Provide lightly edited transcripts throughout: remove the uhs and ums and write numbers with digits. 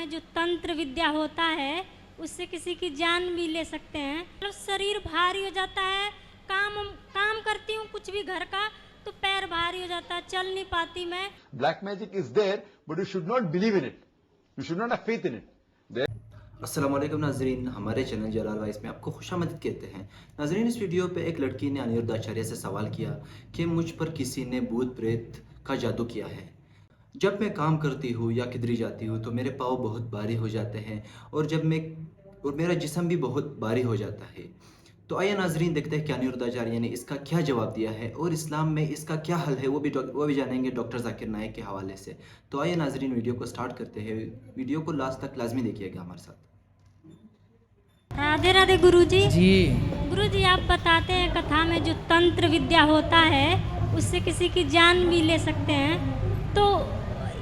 जो तंत्र विद्या होता है उससे किसी की जान भी ले सकते हैं। मतलब शरीर भारी हो जाता है, काम करती हूँ कुछ भी घर का तो पैर भारी हो जाता है, चल नहीं पाती मैं। Black magic is there, but you should not believe in it. You should not have faith in it. अस्सलाम वालेकुम नाजरीन, हमारे चैनल जलाल वाइस में आपको खुशामदीद कहते हैं। नाजरीन, इस वीडियो पे एक लड़की ने अनिरुद्ध आचार्य से सवाल किया कि मुझ पर किसी ने भूत प्रेत का जादू किया है। जब मैं काम करती हूँ या किधर जाती हूँ तो मेरे पाँव बहुत भारी हो जाते हैं और मेरा जिस्म भी बहुत भारी हो जाता है। तो आइए नाजरीन देखते हैं कि अनिरुद्ध आचार्य ने इसका क्या जवाब दिया है और इस्लाम में इसका क्या हल है, वो भी जानेंगे डॉक्टर जाकिर नाइक के हवाले से। तो आइए नाजरीन वीडियो को स्टार्ट करते हैं। वीडियो को लास्ट तक लाजमी देखिएगा हमारे साथ। राधे राधे गुरुजी। जी गुरुजी, आप बताते हैं कथा में जो तंत्र विद्या होता है उससे किसी की जान भी ले सकते हैं। तो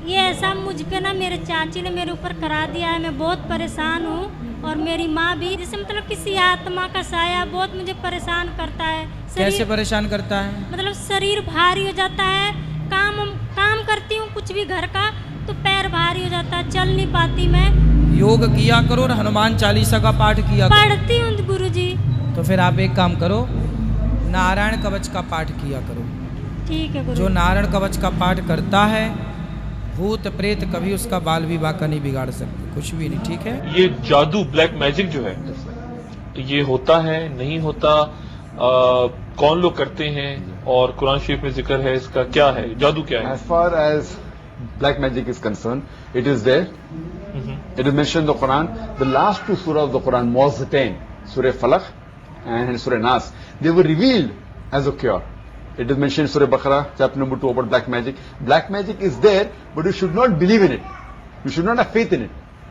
ये ऐसा मुझ पे ना मेरे चाची ने मेरे ऊपर करा दिया है। मैं बहुत परेशान हूँ और मेरी माँ भी, जैसे मतलब किसी आत्मा का साया बहुत मुझे परेशान करता है। कैसे परेशान करता है? मतलब शरीर भारी हो जाता है, काम करती हूँ कुछ भी घर का तो पैर भारी हो जाता है, चल नहीं पाती मैं। योग किया करो और हनुमान चालीसा का पाठ किया करो। पढ़ती हूँ गुरुजी। तो फिर आप एक काम करो, नारायण कवच का पाठ किया करो। ठीक है गुरु। जो नारायण कवच का पाठ करता है भूत प्रेत कभी उसका बाल विवाह का नहीं बिगाड़ सकते, कुछ भी नहीं। ठीक है। ये जादू ब्लैक मैजिक जो है ये होता है नहीं होता, कौन लोग करते हैं और कुरान शरीफ में जिक्र है इसका, क्या है जादू क्या है? As far as black magic is concerned, it is there. It is mentioned in the Quran. The last two surahs of the Quran, Mu'awwidhatayn, Surah Falaq and Surah Nas, they were revealed as a cure. It is mentioned in Surah Baqarah, chapter number 2 about black magic. Black magic is there, but you should not believe in it. You should not have faith in it.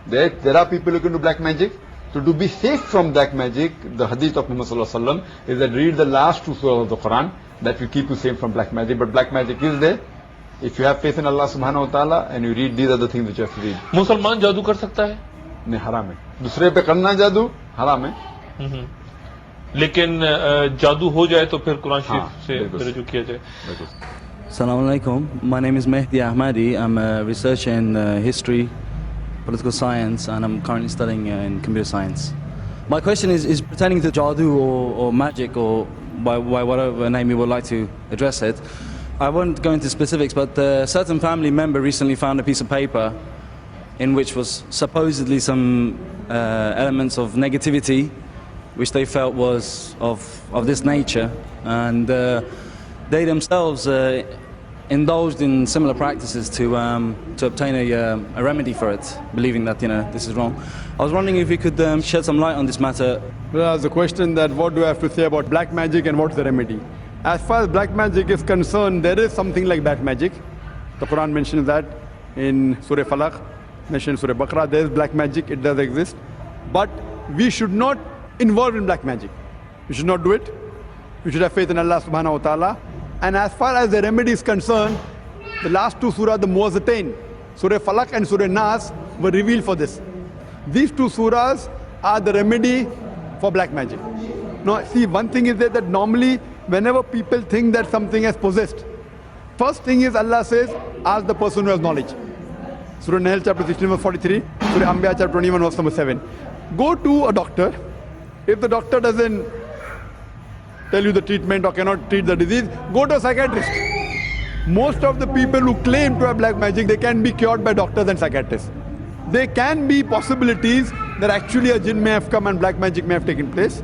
There are people who can do black magic. So to be safe from black magic, the hadith of Muhammad sallallahu alaihi wasallam is that read the last two surahs of the Quran. That will keep you safe from black magic. But black magic is there. If you have faith in Allah subhanahu wa ta'ala and you read these are the things that you have to read. मुसलमान जादू कर सकता है? नहीं, हराम है। दूसरे पे करना जादू हराम है। लेकिन जादू हो जाए तो फिर कुरान शरीफ हाँ, से बिल्कुल। रजू किया जाए। Assalamu alaikum. My name is Mehdi Ahmadi. I'm a researcher in history, political science, and I'm currently studying in computer science. My question is pertaining to Jadoo or magic, or by whatever name you would like to address it. I won't go into specifics, but a certain family member recently found a piece of paper in which was supposedly some elements of negativity, which they felt was of this nature, and they themselves indulged in similar practices to obtain a remedy for it, believing that this is wrong. I was wondering if you could shed some light on this matter. There's a question that what do I have to say about black magic and what's the remedy? As far as black magic is concerned, there is something like black magic. The Quran mentions that in Surah Falaq, mentioned in Surah Baqarah, there is black magic, it does exist. But we should not involve in black magic. We should not do it. We should have faith in Allah subhanahu wa ta'ala. And as far as the remedy is concerned, the last two surahs, the Mu'awwidhatayn, Surah Falaq and Surah Nas, were revealed for this. These two surahs are the remedy for black magic. Now, see, one thing is that normally, whenever people think that something has possessed, first thing is Allah says, ask the person who has knowledge. Surah Nahl chapter 16 verse 43, Surah Anbiya chapter 21 verse number 7. Go to a doctor. If the doctor doesn't tell you the treatment or cannot treat the disease, go to a psychiatrist. Most of the people who claim to have black magic, they can be cured by doctors and psychiatrists. There can be possibilities that actually a jinn may have come and black magic may have taken place.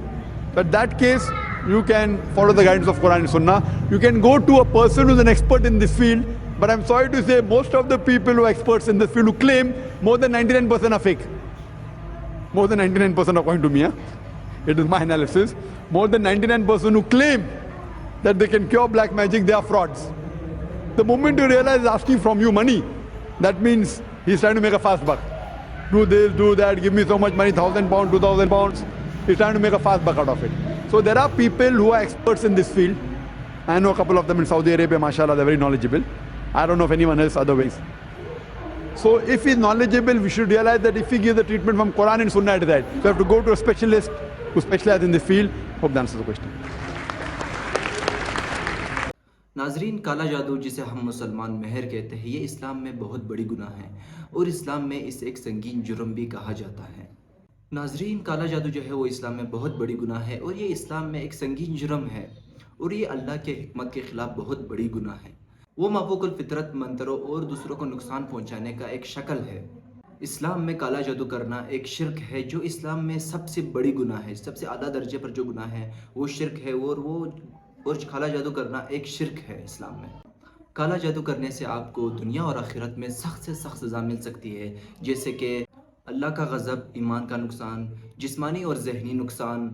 But that case, you can follow the guidance of Quran and Sunnah. You can go to a person who's an expert in this field. But I'm sorry to say, most of the people who are experts in this field who claim, more than 99% are fake. More than 99% according to me. It is my analysis. More than 99% who claim that they can cure black magic, they are frauds. The moment you realize he's asking from you money, that means he's trying to make a fast buck. Do this, do that, give me so much money, 1,000 pounds, 2,000 pounds. He's trying to make a fast buck out of it. So there are people who are experts in this field. I know a couple of them in Saudi Arabia, mashallah, they're very knowledgeable. I don't know of anyone else otherwise. So if he's knowledgeable, we should realize that if he gives the treatment from Quran and Sunnah, it is right. So you have to go to a specialist who specializes in the field. Hope that answers the question. नाजरीन, काला जादू जिसे हम मुसलमान मेहर कहते हैं, ये इस्लाम में बहुत बड़ी गुनाह है और इस्लाम में इसे एक संगीन जुर्म भी कहा जाता है। नाजरीन, काला जादू जो है वो इस्लाम में बहुत बड़ी गुनाह है और ये इस्लाम में एक संगीन जुर्म है और ये अल्लाह के हिकमत के खिलाफ बहुत बड़ी गुनाह है। वो माफूकुल फितरत मंत्रों और दूसरों को नुकसान पहुंचाने का एक शक्ल है। इस्लाम में काला जादू करना एक शिरक है जो इस्लाम में सबसे बड़ी गुनाह है। सबसे आला दर्जे पर जो गुनाह है वो शिरक है और काला जादू करना एक शिरक है इस्लाम में। काला जादू करने से आपको दुनिया और आखिरत में सख्त से सख्त सज़ा मिल सकती है, जैसे कि अल्लाह का गज़ब, ईमान का नुकसान, जिस्मानी और जहनी नुकसान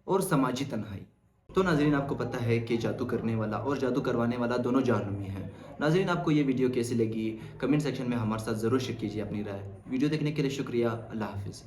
और समाजी तन्हाई। तो नाज़रीन, आपको पता है कि जादू करने वाला और जादू करवाने वाला दोनों जहन्नुमी हैं। नाज़रीन, आपको ये वीडियो कैसी लगी कमेंट सेक्शन में हमारे साथ ज़रूर शेयर कीजिए अपनी राय। वीडियो देखने के लिए शुक्रिया। अल्लाह हाफिज़।